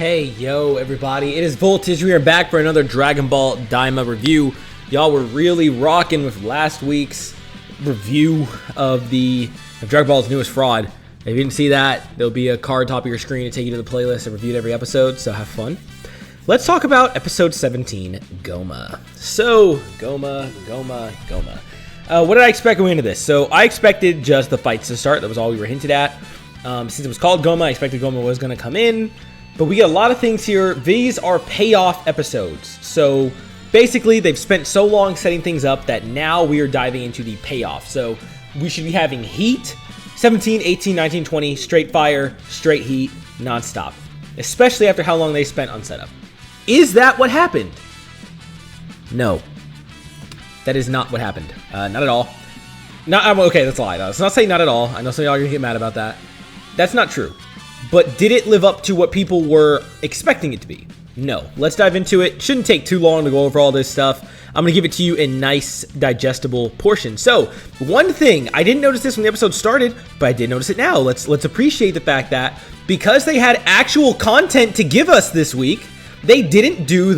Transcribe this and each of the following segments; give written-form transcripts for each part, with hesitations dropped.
Hey, yo, everybody. It is Voltage. We are back for another Dragon Ball Daima review. Y'all were really rocking with last week's review of Dragon Ball's newest fraud. If you didn't see that, there'll be a card top of your screen to take you to the playlist. I reviewed every episode, so have fun. Let's talk about episode 17, Goma. So, Goma. What did I expect going into this? So, I expected just the fights to start. That was all we were hinted at. Since it was called Goma, I expected Goma was going to come in. But we get a lot of things here. These are payoff episodes. So basically, they've spent so long setting things up that now we are diving into the payoff. So we should be having heat, 17, 18, 19, 20, straight fire, straight heat, nonstop. Especially after how long they spent on setup. Is that what happened? No. That is not what happened. Not at all. Okay, that's a lie. Let's not say not at all. I know some of y'all are going to get mad about that. That's not true. But did it live up to what people were expecting it to be? No. Let's dive into it. Shouldn't take too long to go over all this stuff. I'm going to give it to you in nice, digestible portions. So, one thing, I didn't notice this when the episode started, but I did notice it now. Let's appreciate the fact that because they had actual content to give us this week, they didn't do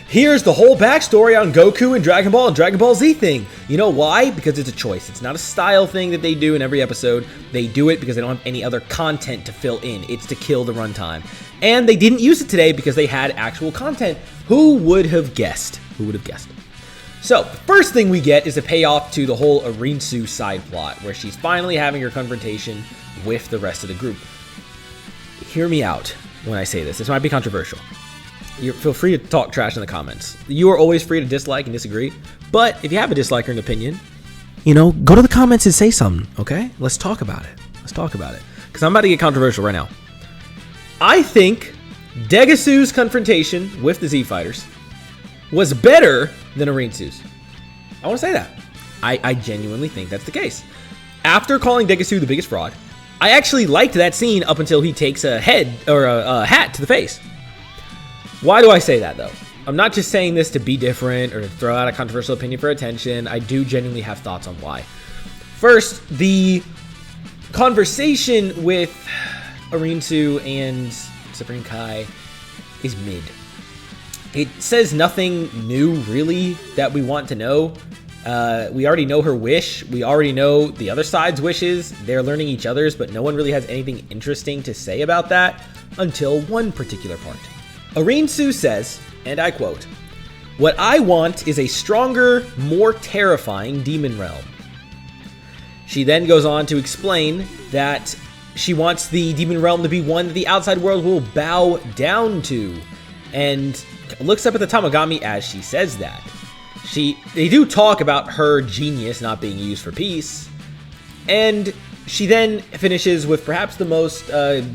here's the whole backstory on Goku and Dragon Ball Z thing. You know why? Because it's a choice. It's not a style thing that they do in every episode. They do it because they don't have any other content to fill in. It's to kill the runtime. And they didn't use it today because they had actual content. Who would have guessed? So, the first thing we get is a payoff to the whole Arinsu side plot, where she's finally having her confrontation with the rest of the group. Hear me out when I say this. This might be controversial. Feel free to talk trash in the comments. You are always free to dislike and disagree. But if you have a dislike or an opinion, go to the comments and say something, okay? Let's talk about it. Because I'm about to get controversial right now. I think Degasu's confrontation with the Z Fighters was better than Arinsu's. I want to say that. I genuinely think that's the case. After calling Degasu the biggest fraud, I actually liked that scene up until he takes a hat to the face. Why do I say that, though? I'm not just saying this to be different or to throw out a controversial opinion for attention. I do genuinely have thoughts on why. First, the conversation with Arinsu and Supreme Kai is mid. It says nothing new, really, that we want to know. We already know her wish. We already know the other side's wishes. They're learning each other's, but no one really has anything interesting to say about that until one particular part. Arinsu says, and I quote, "What I want is a stronger, more terrifying demon realm." She then goes on to explain that she wants the demon realm to be one that the outside world will bow down to, and looks up at the Tamagami as she says that. They do talk about her genius not being used for peace, and she then finishes with perhaps the most, the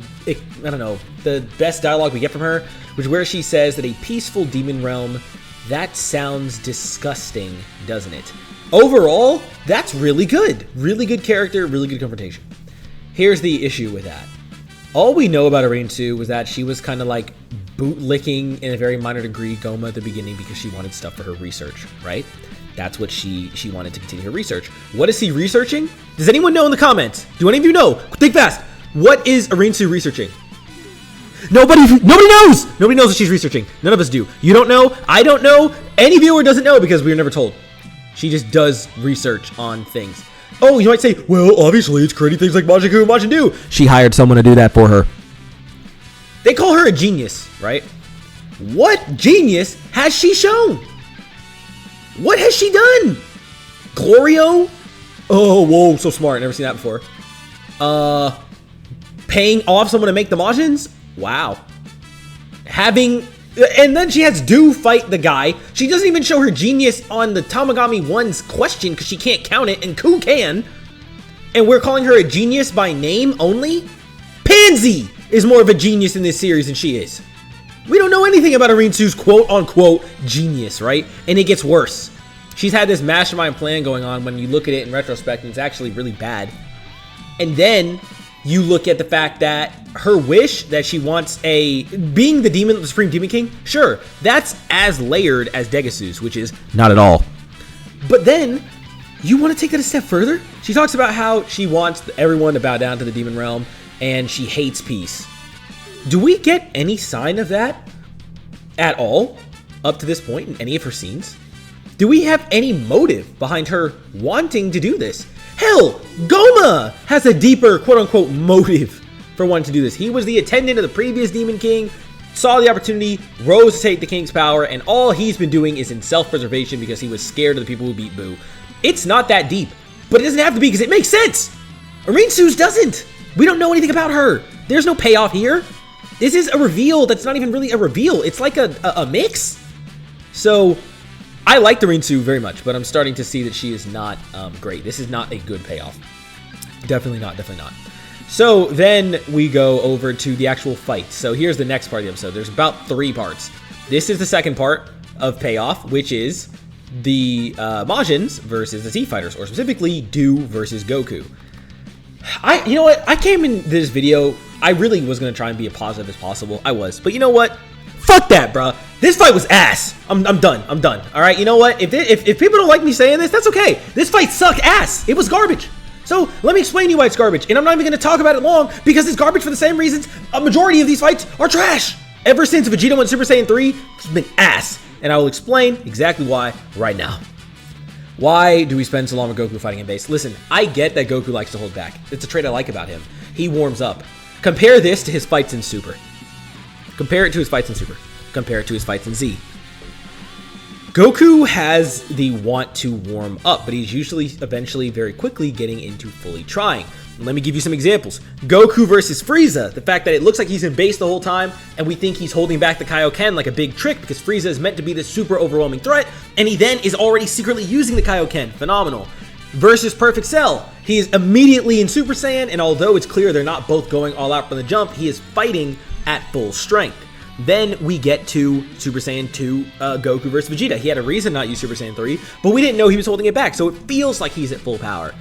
best dialogue we get from her, which is where she says that a peaceful demon realm, that sounds disgusting, doesn't it? Overall, that's really good. Really good character, really good confrontation. Here's the issue with that. All we know about Arinsu was that she was kind of like bootlicking in a very minor degree Goma at the beginning because she wanted stuff for her research, right? That's what she wanted to continue her research. What is he researching? Does anyone know in the comments? Do any of you know? Think fast. What is Arinsu researching? Nobody knows! Nobody knows what she's researching. None of us do. You don't know. I don't know. Any viewer doesn't know because we were never told. She just does research on things. Oh, you might say, well, obviously it's creating things like Majiku and Majin. She hired someone to do that for her. They call her a genius, right? What genius has she shown? What has she done? Glorio? Oh, whoa, so smart. Never seen that before. Paying off someone to make the Majins? Wow. And then she has Do fight the guy. She doesn't even show her genius on the Tamagami 1's question because she can't count it, and Ku can. And we're calling her a genius by name only? Pansy is more of a genius in this series than she is. We don't know anything about Arinsu's quote-unquote genius, right? And it gets worse. She's had this mastermind plan going on when you look at it in retrospect, and it's actually really bad. And then you look at the fact that her wish that she wants being the Supreme Demon King, sure, that's as layered as Degasu's, which is not at all. But then, you want to take that a step further? She talks about how she wants everyone to bow down to the Demon Realm, and she hates peace. Do we get any sign of that at all up to this point in any of her scenes? Do we have any motive behind her wanting to do this? Hell, Goma has a deeper quote-unquote motive for wanting to do this. He was the attendant of the previous Demon King, saw the opportunity, rose to take the King's power, and all he's been doing is in self-preservation because he was scared of the people who beat Boo. It's not that deep, but it doesn't have to be because it makes sense. Rinsu's doesn't. We don't know anything about her. There's no payoff here. This is a reveal that's not even really a reveal. It's like a mix. So I like the Rinsu very much, but I'm starting to see that she is not great. This is not a good payoff. Definitely not. So then we go over to the actual fight. So here's the next part of the episode. There's about 3 parts. This is the second part of payoff, which is the Majins versus the Z-Fighters, or specifically Do versus Goku. You know what? I came in this video, I really was going to try and be as positive as possible. I was. But you know what? Fuck that, bro. This fight was ass. I'm done. All right, you know what? If people don't like me saying this, that's okay. This fight sucked ass. It was garbage. So let me explain to you why it's garbage. And I'm not even going to talk about it long because it's garbage for the same reasons a majority of these fights are trash. Ever since Vegeta went Super Saiyan 3, it's been ass. And I will explain exactly why right now. Why do we spend so long with Goku fighting in base? Listen, I get that Goku likes to hold back. It's a trait I like about him. He warms up. Compare this to his fights in Super. Compare it to his fights in Super. Compare it to his fights in Z. Goku has the want to warm up, but he's usually eventually very quickly getting into fully trying. Let me give you some examples. Goku versus Frieza. The fact that it looks like he's in base the whole time, and we think he's holding back the Kaioken like a big trick because Frieza is meant to be this super overwhelming threat, and he then is already secretly using the Kaioken. Phenomenal. Versus Perfect Cell. He is immediately in Super Saiyan, and although it's clear they're not both going all out from the jump, he is fighting at full strength. Then we get to Super Saiyan 2 Goku versus Vegeta. He had a reason not to use Super Saiyan 3, but we didn't know he was holding it back, so it feels like he's at full power.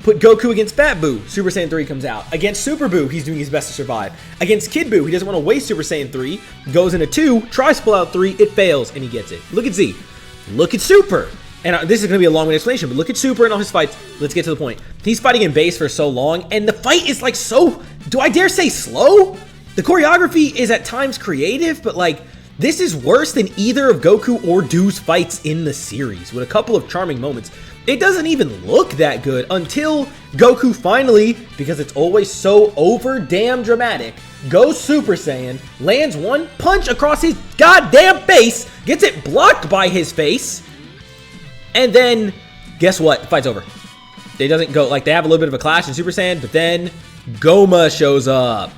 Put Goku against Fat Boo. Super Saiyan 3 comes out. Against Super Boo, he's doing his best to survive. Against Kid Boo, he doesn't want to waste Super Saiyan 3. Goes into 2, tries to pull out 3, it fails, and he gets it. Look at Z. Look at Super. And this is going to be a long-winded explanation, but look at Super and all his fights. Let's get to the point. He's fighting in base for so long, and the fight is like so, do I dare say slow? The choreography is at times creative, but like, this is worse than either of Goku or Doo's fights in the series, with a couple of charming moments. It doesn't even look that good until Goku finally, because it's always so over damn dramatic, goes Super Saiyan, lands one punch across his goddamn face, gets it blocked by his face, and then, guess what? The fight's over. It doesn't go, like, they have a little bit of a clash in Super Saiyan, but then Goma shows up.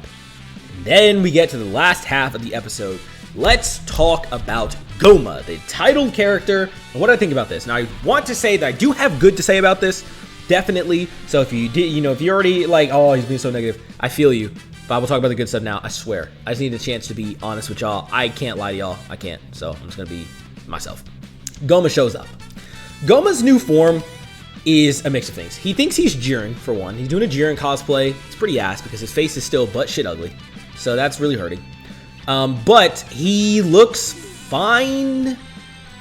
Then we get to the last half of the episode. Let's talk about Goma, the titled character, and what I think about this. Now, I want to say that I do have good to say about this, definitely. So if you did, if you're already like, oh, he's being so negative, I feel you. But I will talk about the good stuff now, I swear. I just need a chance to be honest with y'all. I can't lie to y'all. I can't. So I'm just going to be myself. Goma shows up. Goma's new form is a mix of things. He thinks he's Jiren, for one. He's doing a Jiren cosplay. It's pretty ass because his face is still butt shit ugly. So that's really hurting. But he looks fine.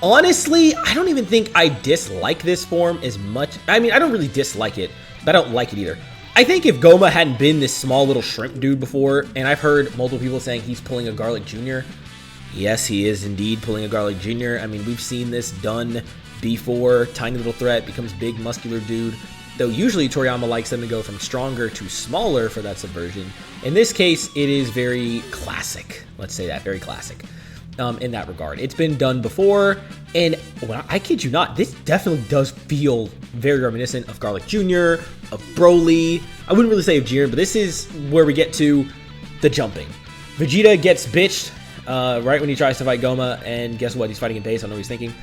Honestly, I don't even think I dislike this form as much. I mean, I don't really dislike it, but I don't like it either. I think if Goma hadn't been this small little shrimp dude before, and I've heard multiple people saying he's pulling a Garlic Jr. Yes, he is indeed pulling a Garlic Jr. I mean, we've seen this done before. Tiny little threat becomes big muscular dude. Though usually Toriyama likes them to go from stronger to smaller for that subversion. In this case, it is very classic. Let's say that, very classic in that regard. It's been done before, and I kid you not, this definitely does feel very reminiscent of Garlic Jr., of Broly. I wouldn't really say of Jiren, but this is where we get to the jumping. Vegeta gets bitched right when he tries to fight Goma, and guess what? He's fighting in base. I don't know what he's thinking.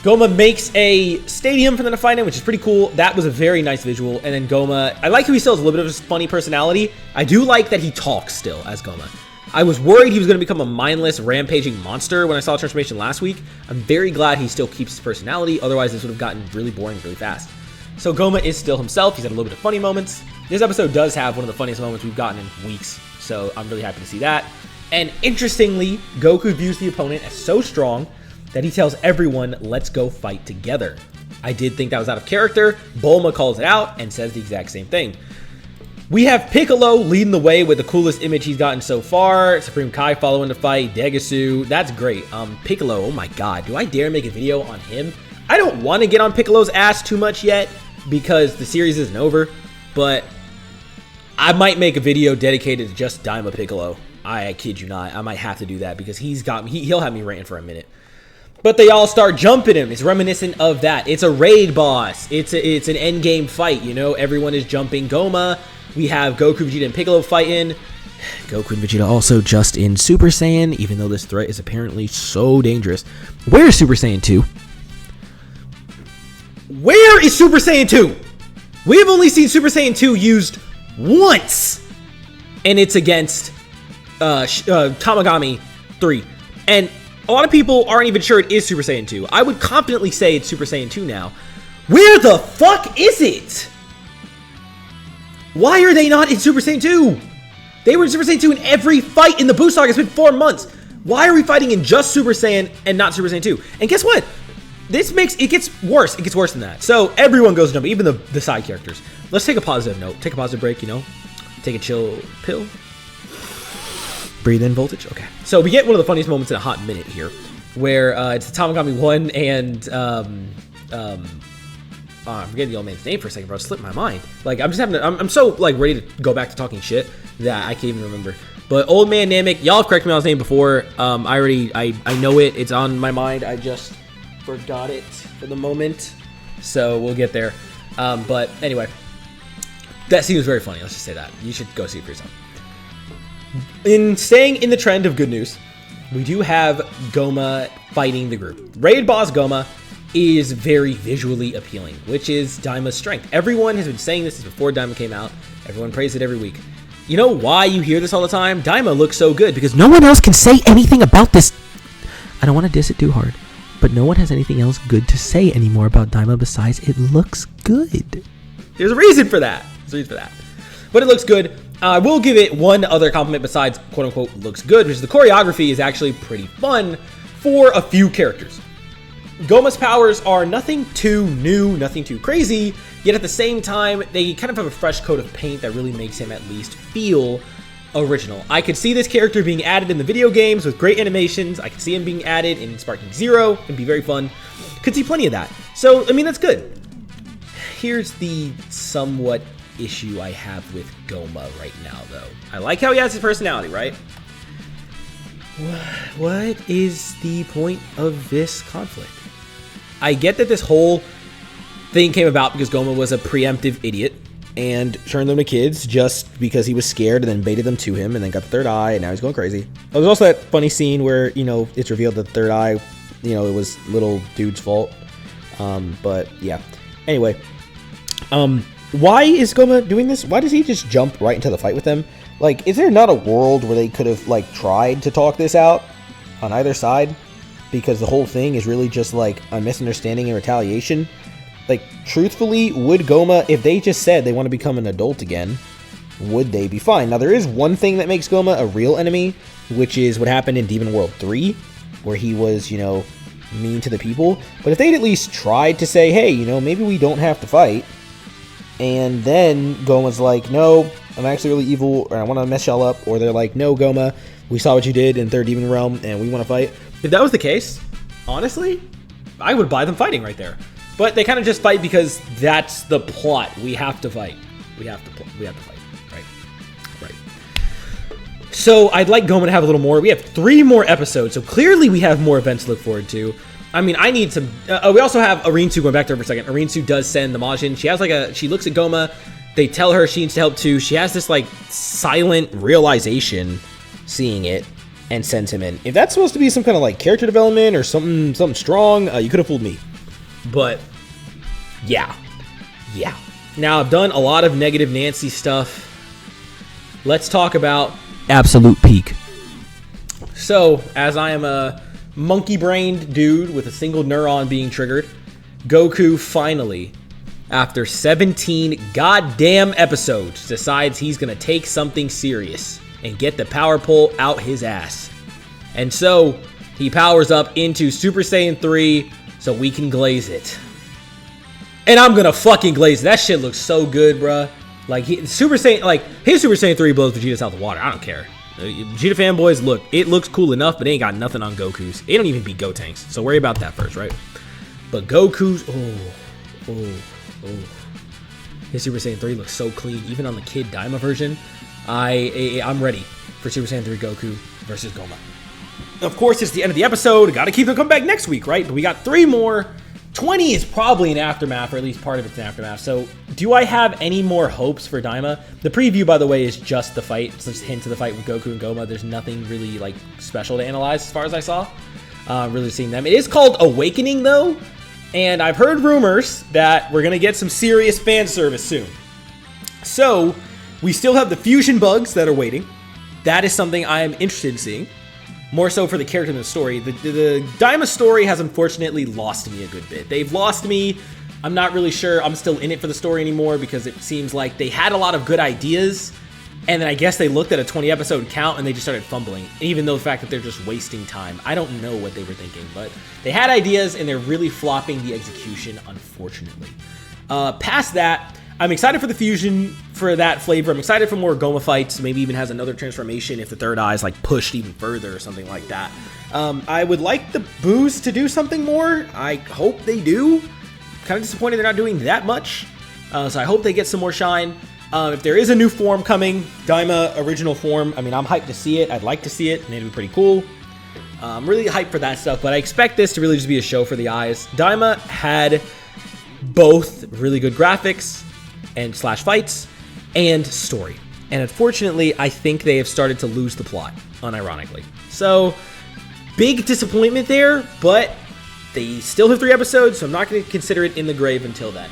Goma makes a stadium for them to fight in, which is pretty cool. That was a very nice visual. And then Goma, I like how he still has a little bit of his funny personality. I do like that he talks still as Goma. I was worried he was going to become a mindless, rampaging monster when I saw the transformation last week. I'm very glad he still keeps his personality. Otherwise, this would have gotten really boring really fast. So Goma is still himself. He's had a little bit of funny moments. This episode does have one of the funniest moments we've gotten in weeks. So I'm really happy to see that. And interestingly, Goku views the opponent as so strong that he tells everyone, let's go fight together. I did think that was out of character. Bulma calls it out and says the exact same thing. We have Piccolo leading the way with the coolest image he's gotten so far. Supreme Kai following the fight. Degasu. That's great. Piccolo. Oh my god. Do I dare make a video on him? I don't want to get on Piccolo's ass too much yet because the series isn't over. But I might make a video dedicated to just Daima Piccolo. I kid you not. I might have to do that because he'll have me ranting for a minute. But they all start jumping him. It's reminiscent of that. It's a raid boss. It's an endgame fight, you know? Everyone is jumping Goma. We have Goku, Vegeta, and Piccolo fighting. Goku and Vegeta also just in Super Saiyan, even though this threat is apparently so dangerous. Where is Super Saiyan 2? Where is Super Saiyan 2? We have only seen Super Saiyan 2 used once. And it's against Tamagami 3. And a lot of people aren't even sure it is Super Saiyan 2. I would confidently say it's Super Saiyan 2 now. Where the fuck is it? Why are they not in Super Saiyan 2? They were in Super Saiyan 2 in every fight in the Buu Saga. It's been 4 months. Why are we fighting in just Super Saiyan and not Super Saiyan 2? And guess what? It gets worse. It gets worse than that. So everyone goes jumping, even the side characters. Let's take a positive note. Take a positive break, you know? Take a chill pill. Breathe in voltage. Okay. So we get one of the funniest moments in a hot minute here, where it's the Tamagami 1 and I'm forgetting the old man's name for a second, bro. It slipped my mind. Like, I'm so, like, ready to go back to talking shit that I can't even remember. But Old Man Namek, y'all have corrected me on his name before. I know it. It's on my mind. I just forgot it for the moment. So we'll get there. But anyway, that scene was very funny. Let's just say that. You should go see it for yourself. In staying in the trend of good news, we do have Goma fighting the group. Raid boss Goma is very visually appealing, which is Daima's strength. Everyone has been saying this since before Daima came out. Everyone praised it every week. You know why you hear this all the time? Daima looks so good because no one else can say anything about this. I don't want to diss it too hard, but no one has anything else good to say anymore about Daima besides it looks good. There's a reason for that. But it looks good. I will give it one other compliment besides quote-unquote looks good, which is the choreography is actually pretty fun for a few characters. Goma's powers are nothing too new, nothing too crazy, yet at the same time, they kind of have a fresh coat of paint that really makes him at least feel original. I could see this character being added in the video games with great animations. I could see him being added in Sparking Zero. It'd be very fun. Could see plenty of that. So, I mean, that's good. Here's the somewhat issue I have with Goma right now, though. I like how he has his personality, right? What is the point of this conflict? I get that this whole thing came about because Goma was a preemptive idiot and turned them to kids just because he was scared and then baited them to him and then got the third eye and now he's going crazy. There's also that funny scene where, you know, it's revealed that the third eye, you know, it was little dude's fault. But yeah. Anyway, why is Goma doing this? Why does he just jump right into the fight with them? Like, is there not a world where they could have, like, tried to talk this out on either side? Because the whole thing is really just, like, a misunderstanding and retaliation. Like, truthfully, would Goma, if they just said they want to become an adult again, would they be fine? Now, there is one thing that makes Goma a real enemy, which is what happened in Demon World 3, where he was, you know, mean to the people. But if they'd at least tried to say, hey, you know, maybe we don't have to fight, and then Goma's like, no, I'm actually really evil, or I want to mess y'all up, or they're like, no, Goma, we saw what you did in Third Demon Realm, and we want to fight. If that was the case, honestly, I would buy them fighting right there. But they kind of just fight because that's the plot. We have to fight. We have to fight. Right. So I'd like Goma to have a little more. We have 3 more episodes, so clearly we have more events to look forward to. I mean, I need some. We also have Arinsu, going back to her for a second. Arinsu does send the Majin. She has she looks at Goma. They tell her she needs to help too. She has this like silent realization, seeing it, and sends him in. If that's supposed to be some kind of like character development or something strong, you could have fooled me. But yeah. Now I've done a lot of negative Nancy stuff. Let's talk about absolute peak. So, as I am a monkey-brained dude with a single neuron being triggered, Goku finally, after 17 goddamn episodes, decides he's gonna take something serious and get the power pole out his ass. And so, he powers up into Super Saiyan 3 so we can glaze it. And I'm gonna fucking glaze it. That shit looks so good, bruh. Like, Super Saiyan, like, his Super Saiyan 3 blows Vegeta's out the water. I don't care. Vegeta fanboys, look, it looks cool enough, but they ain't got nothing on Goku's. They don't even beat Gotenks, so worry about that first, right? But Goku's, his Super Saiyan 3 looks so clean, even on the Kid Daima version. I'm ready for Super Saiyan 3 Goku versus Goma. Of course, it's the end of the episode. Got to keep them coming back next week, right? But we got 3 more. 20 is probably an aftermath, or at least part of it's an aftermath. So, do I have any more hopes for Daima? The preview, by the way, is just the fight. It's just a hint to the fight with Goku and Goma. There's nothing really like special to analyze as far as I saw. Really seeing them. It is called Awakening, though. And I've heard rumors that we're going to get some serious fan service soon. So, we still have the fusion bugs that are waiting. That is something I am interested in seeing. More so for the character in the story. The Daima story has unfortunately lost me a good bit. They've lost me. I'm not really sure I'm still in it for the story anymore because it seems like they had a lot of good ideas, and then I guess they looked at a 20 episode count and they just started fumbling. Even though the fact that they're just wasting time. I don't know what they were thinking, but they had ideas and they're really flopping the execution, unfortunately. Past that, I'm excited for the fusion, for that flavor. I'm excited for more Goma fights. Maybe even has another transformation if the third eye is like pushed even further or something like that. I would like the Boos to do something more. I hope they do. Kind of disappointed they're not doing that much. So I hope they get some more shine. If there is a new form coming, Daima original form, I mean, I'm hyped to see it. I'd like to see it, and it'd be pretty cool. I'm really hyped for that stuff, but I expect this to really just be a show for the eyes. Daima had both really good graphics and slash fights and story, and unfortunately I think they have started to lose the plot, unironically. So big disappointment there, but they still have 3 episodes, so I'm not going to consider it in the grave until then.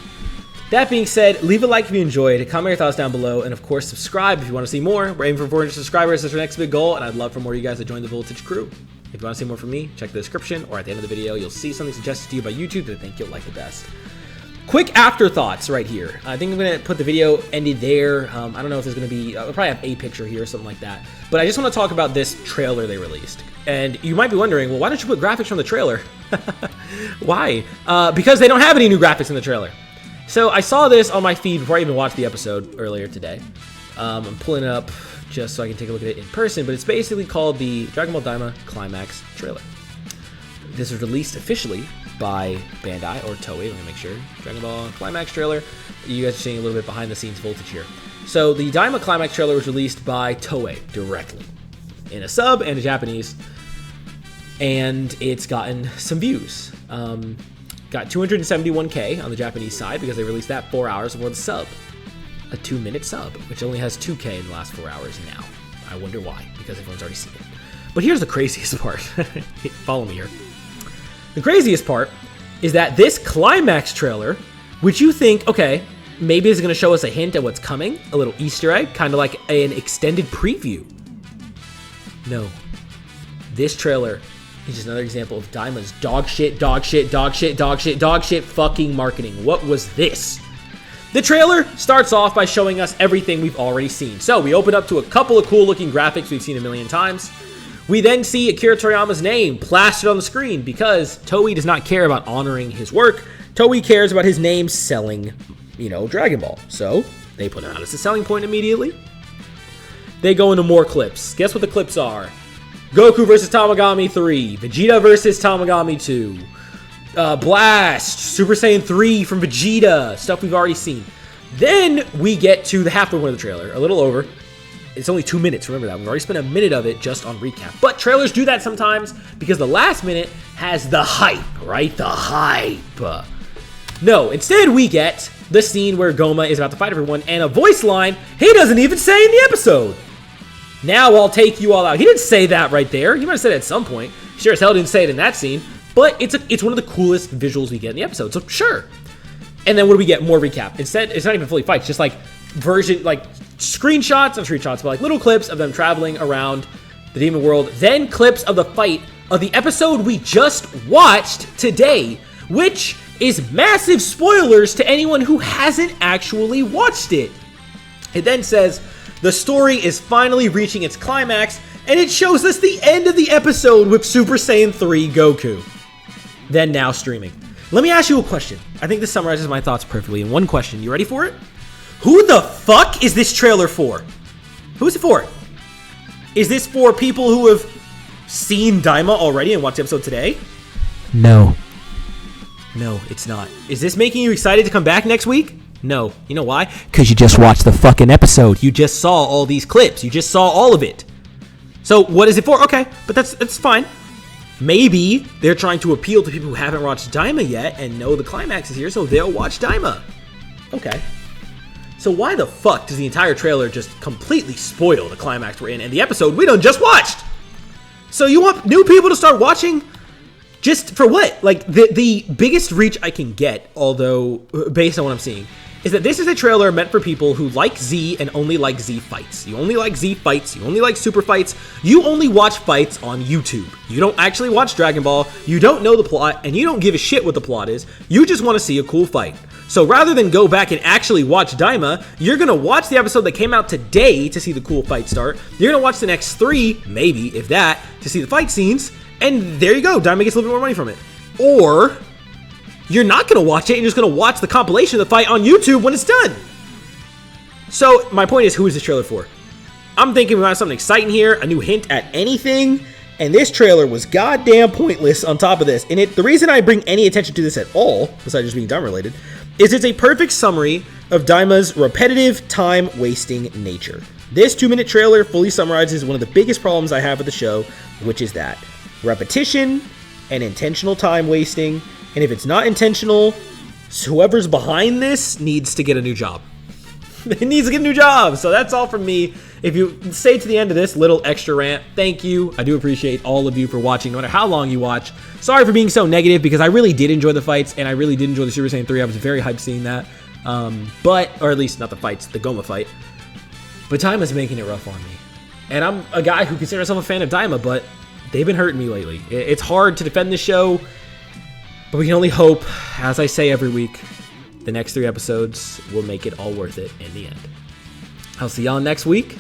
That being said, leave a like if you enjoyed, comment your thoughts down below, and of course subscribe if you want to see more. We're aiming for 400 subscribers. That's our next big goal, and I'd love for more of you guys to join the Voltage crew. If you want to see more from me, check the description, or at the end of the video you'll see something suggested to you by YouTube that I think you'll like the best. Quick afterthoughts right here. I think I'm going to put the video ended there. I don't know if there's going to be, I'll probably have a picture here or something like that. But I just want to talk about this trailer they released. And you might be wondering, well, why don't you put graphics from the trailer? Why? Because they don't have any new graphics in the trailer. So I saw this on my feed before I even watched the episode earlier today. I'm pulling it up just so I can take a look at it in person. But it's basically called the Dragon Ball Daima CLIMAX trailer. This was released officially by Bandai or Toei. Let me make sure. Dragon Ball CLIMAX trailer. You guys are seeing a little bit behind the scenes voltage here. So the Daima CLIMAX trailer was released by Toei directly in a sub and a Japanese, and it's gotten some views. Got 271K on the Japanese side because they released that 4 hours before the sub. A 2-minute sub, which only has 2K in the last 4 hours now. I wonder why, because everyone's already seen it. But here's the craziest part. Follow me here. The craziest part is that this CLIMAX trailer, which you think, okay, maybe is going to show us a hint at what's coming, a little Easter egg, kind of like an extended preview. No. This trailer is just another example of Daima's dog shit fucking marketing. What was this? The trailer starts off by showing us everything we've already seen. So we open up to a couple of cool looking graphics we've seen a million times. We then see Akira Toriyama's name plastered on the screen because Toei does not care about honoring his work. Toei cares about his name selling, Dragon Ball. So they put it out as a selling point immediately. They go into more clips. Guess what the clips are? Goku versus Tamagami 3. Vegeta versus Tamagami 2. Blast. Super Saiyan 3 from Vegeta. Stuff we've already seen. Then we get to the halfway point of the trailer. A little over. It's only 2 minutes, remember that. We've already spent a minute of it just on recap. But trailers do that sometimes because the last minute has the hype, right? The hype. No, instead we get the scene where Goma is about to fight everyone and a voice line he doesn't even say in the episode. Now I'll take you all out. He didn't say that right there. He might have said it at some point. Sure as hell didn't say it in that scene. But it's one of the coolest visuals we get in the episode, so sure. And then what do we get? More recap. Instead, it's not even fully fights, just like screenshots, not screenshots, but like little clips of them traveling around the demon world. Then clips of the fight of the episode we just watched today, which is massive spoilers to anyone who hasn't actually watched it. It then says, the story is finally reaching its climax, and it shows us the end of the episode with Super Saiyan 3 Goku. Then now streaming. Let me ask you a question. I think this summarizes my thoughts perfectly in one question. You ready for it? Who the fuck is this trailer for? Who's it for? Is this for people who have seen Daima already and watched the episode today? No. No, it's not. Is this making you excited to come back next week? No. You know why? Because you just watched the fucking episode. You just saw all these clips. You just saw all of it. So what is it for? Okay, but that's fine. Maybe they're trying to appeal to people who haven't watched Daima yet and know the climax is here, so they'll watch Daima. Okay. So why the fuck does the entire trailer just completely spoil the climax we're in and the episode we done just watched? So you want new people to start watching? Just for what? Like, the biggest reach I can get, although, based on what I'm seeing, is that this is a trailer meant for people who like Z and only like Z fights. You only like Z fights, you only like super fights, you only watch fights on YouTube. You don't actually watch Dragon Ball, you don't know the plot, and you don't give a shit what the plot is. You just want to see a cool fight. So rather than go back and actually watch Daima, you're going to watch the episode that came out today to see the cool fight start. You're going to watch the next 3, maybe, if that, to see the fight scenes. And there you go, Daima gets a little bit more money from it. Or you're not going to watch it, and you're just going to watch the compilation of the fight on YouTube when it's done. So my point is, who is this trailer for? I'm thinking we might have something exciting here, a new hint at anything, and this trailer was goddamn pointless on top of this. And the reason I bring any attention to this at all, besides just being Daima related, is it's a perfect summary of Daima's repetitive, time-wasting nature. This 2-minute trailer fully summarizes one of the biggest problems I have with the show, which is that repetition and intentional time wasting, and if it's not intentional, whoever's behind this needs to get a new job. It needs to get a new job. So that's all from me. If you stay to the end of this little extra rant, thank you. I do appreciate all of you for watching, no matter how long you watch. Sorry for being so negative, because I really did enjoy the fights, and I really did enjoy the Super Saiyan 3. I was very hyped seeing that. Or at least not the fights, the Goma fight. But Daima's making it rough on me. And I'm a guy who considers myself a fan of Daima, but they've been hurting me lately. It's hard to defend this show, but we can only hope, as I say every week, the next 3 episodes will make it all worth it in the end. I'll see y'all next week.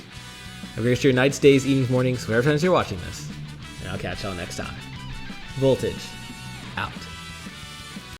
Have a great your nights, days, evenings, mornings, whatever times you're watching this. And I'll catch y'all next time. Voltage, out.